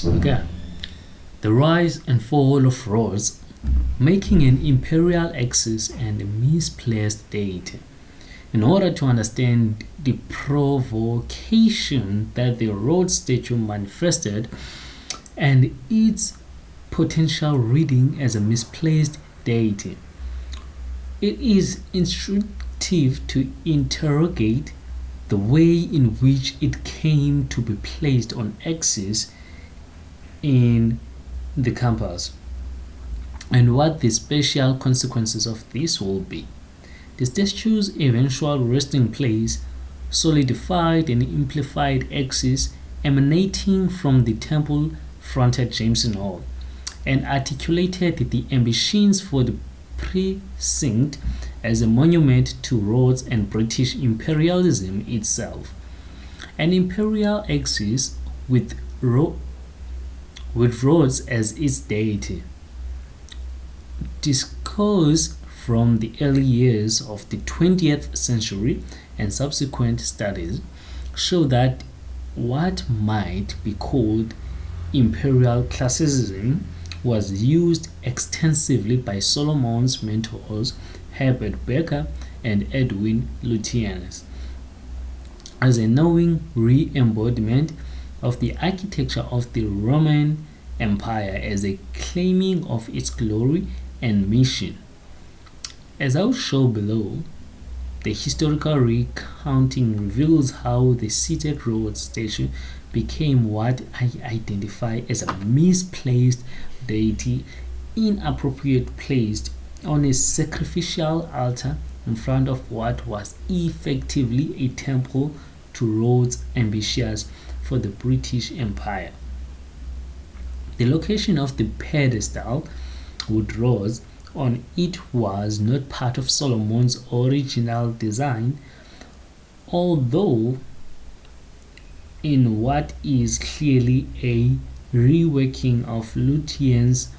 Okay. The rise and fall of Rhodes, making an imperial axis and a misplaced deity. In order to understand the provocation that the Rhodes statue manifested and its potential reading as a misplaced deity, it is instructive to interrogate the way in which it came to be placed on axis in the campus and what the special consequences of this will be. The statue's eventual resting place solidified an amplified axis emanating from the temple fronted Jameson Hall and articulated the ambitions for the precinct as a monument to Rhodes and British imperialism itself. An imperial axis with Rhodes as its deity. Discourse from the early years of the 20th century and subsequent studies show that what might be called imperial classicism was used extensively by Solomon's mentors Herbert Becker and Edwin Lutyens as a knowing re-embodiment of the architecture of the Roman Empire as a claiming of its glory and mission. As I'll show below, the historical recounting reveals how the seated Rhodes statue became what I identify as a misplaced deity, inappropriately placed on a sacrificial altar in front of what was effectively a temple to Rhodes' ambitions for the British Empire. The location of the pedestal with Rhodes on it was not part of Solomon's original design, although in what is clearly a reworking of Lutyens'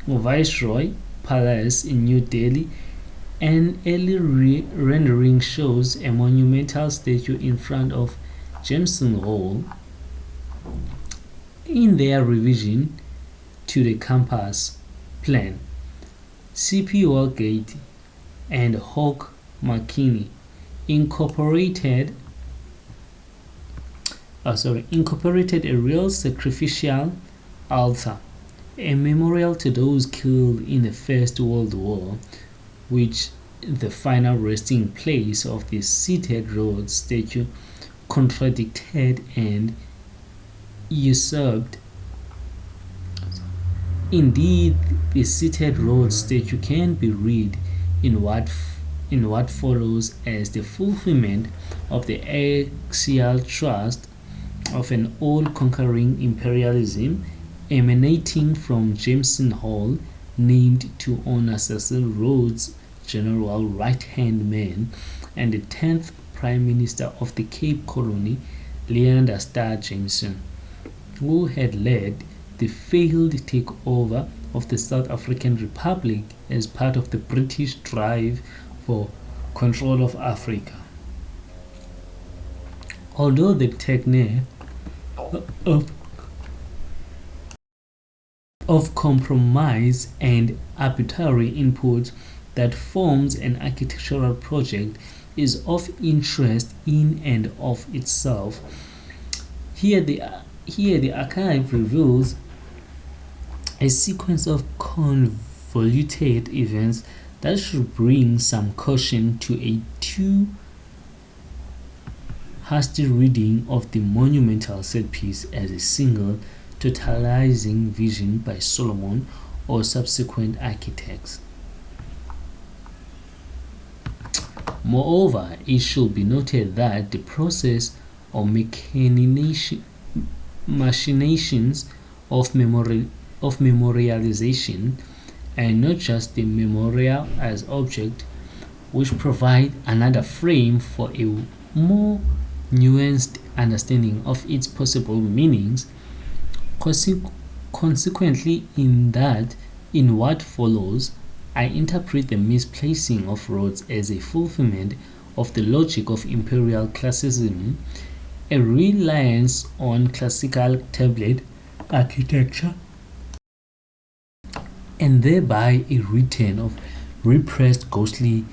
Viceroy Palace in New Delhi. An early rendering shows a monumental statue in front of Jameson Hall. In their revision to the campus plan, C.P. Walgate and Hawk McKinney incorporated a real sacrificial altar, a memorial to those killed in the First World War, which the final resting place of the seated Rhodes statue contradicted and usurped. Indeed, the seated Rhodes statue can be read in what follows as the fulfillment of the axial thrust of an all-conquering imperialism emanating from Jameson Hall, named to honor Cecil Rhodes, general right-hand man, and the 10th Prime Minister of the Cape Colony, Leander Starr Jameson, who had led the failed takeover of the South African Republic as part of the British drive for control of Africa. Although the technique of compromise and arbitrary input that forms an architectural project is of interest in and of itself, here the archive reveals a sequence of convoluted events that should bring some caution to a too hasty reading of the monumental set piece as a single totalizing vision by Solomon or subsequent architects. Moreover, it should be noted that the process of machinations of memorialization, and not just the memorial as object, which provide another frame for a more nuanced understanding of its possible meanings. Consequently, in what follows, I interpret the misplacing of Rhodes as a fulfillment of the logic of imperial classicism a reliance on classical tablet architecture, and thereby a return of repressed ghostly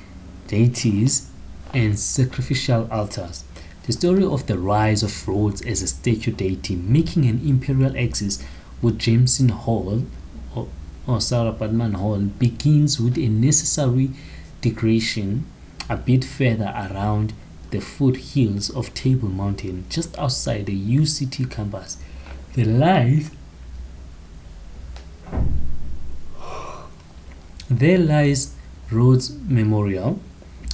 deities and sacrificial altars. The story of the rise of Rhodes as a statue deity making an imperial axis with Jameson Hall or Sarah Padman Hall begins with a necessary digression a bit further around the foothills of Table Mountain just outside the UCT campus. There lies Rhodes Memorial,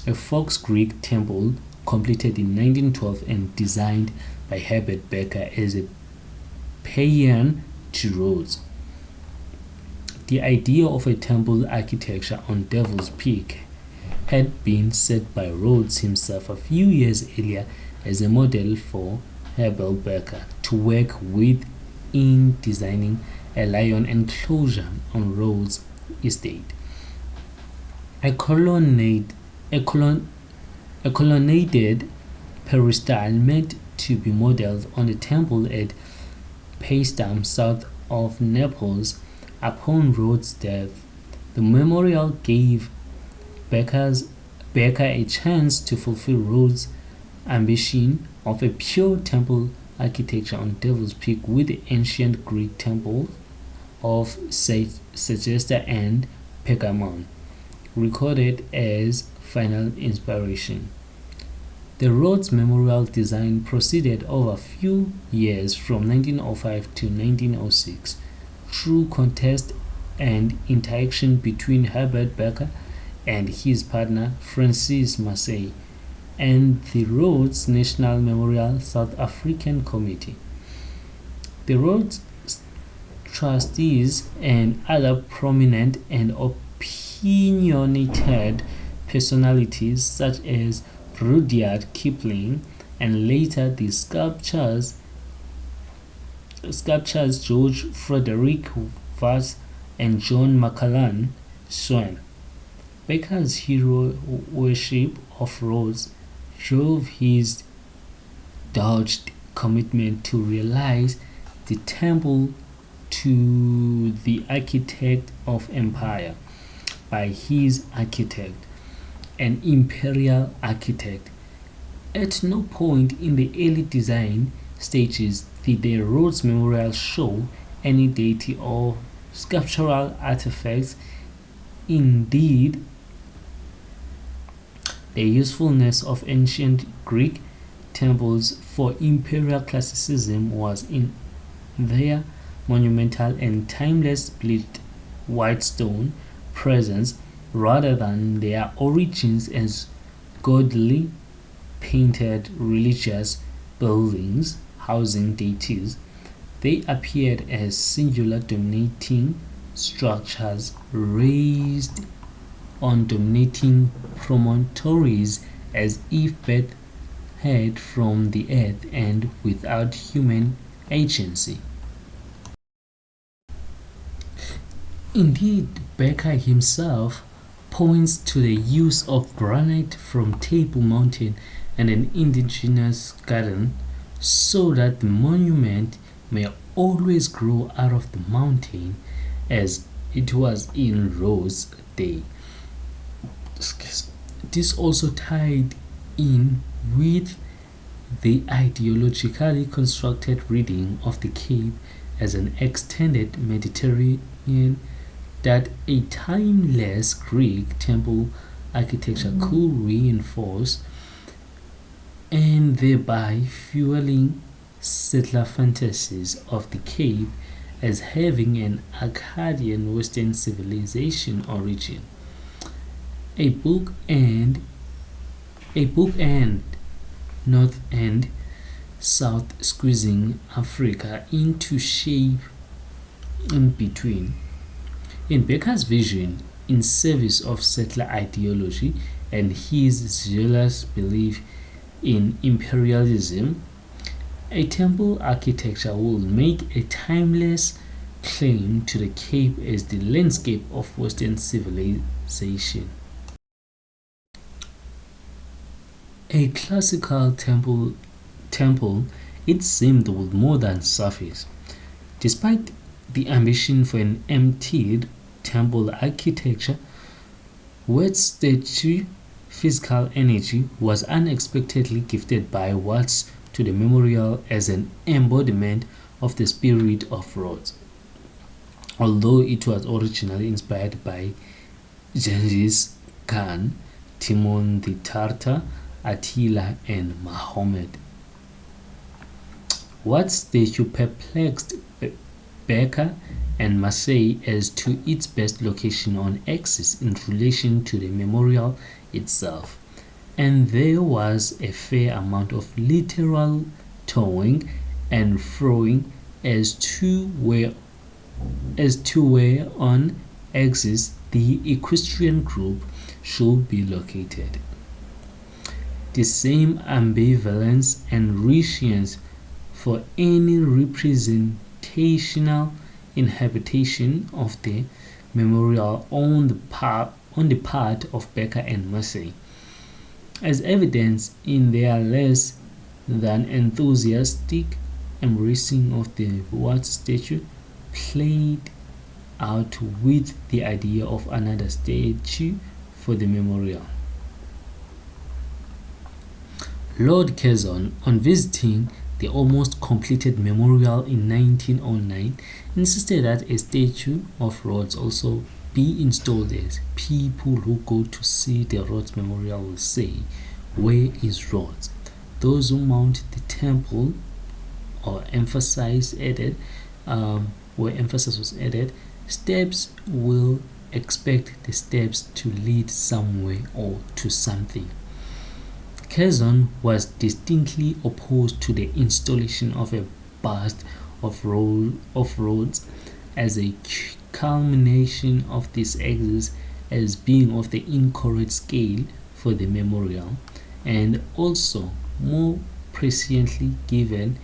a Fox Greek temple completed in 1912 and designed by Herbert Becker as a paean to Rhodes. The idea of a temple architecture on Devil's Peak had been set by Rhodes himself a few years earlier as a model for Herbert Becker to work with in designing a lion enclosure on Rhodes' estate. A colonnaded peristyle meant to be modeled on the temple at Paestum, south of Naples. Upon Rhodes' death, the memorial gave Becker a chance to fulfill Rhodes' ambition of a pure temple architecture on Devil's Peak with the ancient Greek temple of Segesta and Pergamon recorded as final inspiration. The Rhodes Memorial design proceeded over a few years from 1905 to 1906 through contest and interaction between Herbert Becker and his partner Francis Massey and the Rhodes National Memorial South African Committee. The Rhodes trustees and other prominent and opinionated personalities such as Rudyard Kipling and later the sculptors George Frederick Vass and John Macallan Swan. Becker's hero worship of Rhodes drove his dogged commitment to realize the temple to the architect of empire by his architect, an imperial architect. At no point in the early design stages did the Rhodes Memorial show any deity or sculptural artifacts. Indeed, the usefulness of ancient Greek temples for imperial classicism was in their monumental and timeless split white stone presence rather than their origins as gaudily painted religious buildings housing deities. They appeared as singular dominating structures raised on dominating promontories as if birthed from the earth and without human agency. Indeed, Becker himself points to the use of granite from Table Mountain and an indigenous garden so that the monument may always grow out of the mountain as it was in Rhodes' day. This also tied in with the ideologically constructed reading of the Cape as an extended Mediterranean that a timeless Greek temple architecture could reinforce, and thereby fueling settler fantasies of the Cape as having an Akkadian Western civilization origin. A bookend, north and south, squeezing Africa into shape in between. In Becker's vision, in service of settler ideology and his zealous belief in imperialism, a temple architecture will make a timeless claim to the Cape as the landscape of Western civilization. A classical temple, it seemed with more than surface. Despite the ambition for an emptied temple architecture, West's statue physical energy was unexpectedly gifted by Watts to the memorial as an embodiment of the spirit of Rhodes. Although it was originally inspired by Genghis Khan, Timon the Tartar, Attila, and Muhammad. Watts' statue perplexed Becker and Marseille as to its best location on axis in relation to the memorial itself, and there was a fair amount of literal toing and froing as to where on axis the equestrian group should be located. The same ambivalence and reticence for any representational inhabitation of the memorial on the part of Becker and Marseille, as evidenced in their less than enthusiastic embracing of the Watts statue, played out with the idea of another statue for the memorial. Lord Curzon, on visiting the almost completed memorial in 1909, insisted that a statue of Rhodes also be installed as people who go to see the Rhodes Memorial will say, "Where is Rhodes?" Those who mount the temple, or emphasis was added, steps will expect the steps to lead somewhere or to something. Curzon was distinctly opposed to the installation of a bust of Rhodes as a culmination of this axis as being of the incorrect scale for the memorial, and also more presciently given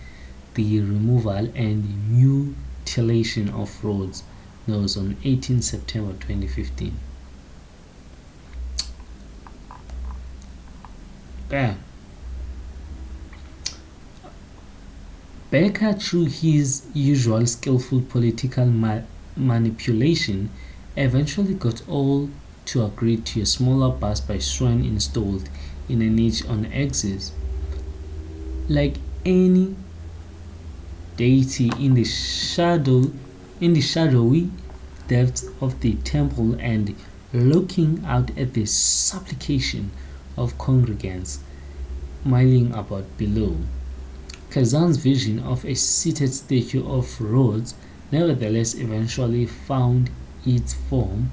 the removal and mutilation of Rhodes. That was on 18 September 2015. Becker, through his usual skillful political manipulation, eventually got all to agree to a smaller bust by shrine installed in a niche on axis. Like any deity in the shadowy depths of the temple and looking out at the supplication of congregants milling about below, Curzon's vision of a seated statue of Rhodes nevertheless eventually found its form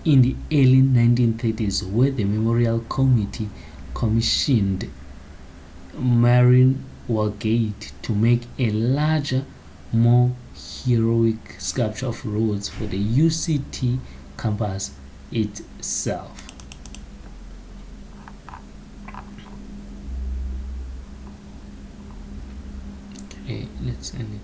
in the early 1930s, where the Memorial Committee commissioned Marine Walgate to make a larger, more heroic sculpture of Rhodes for the UCT campus itself. Okay, let's end it.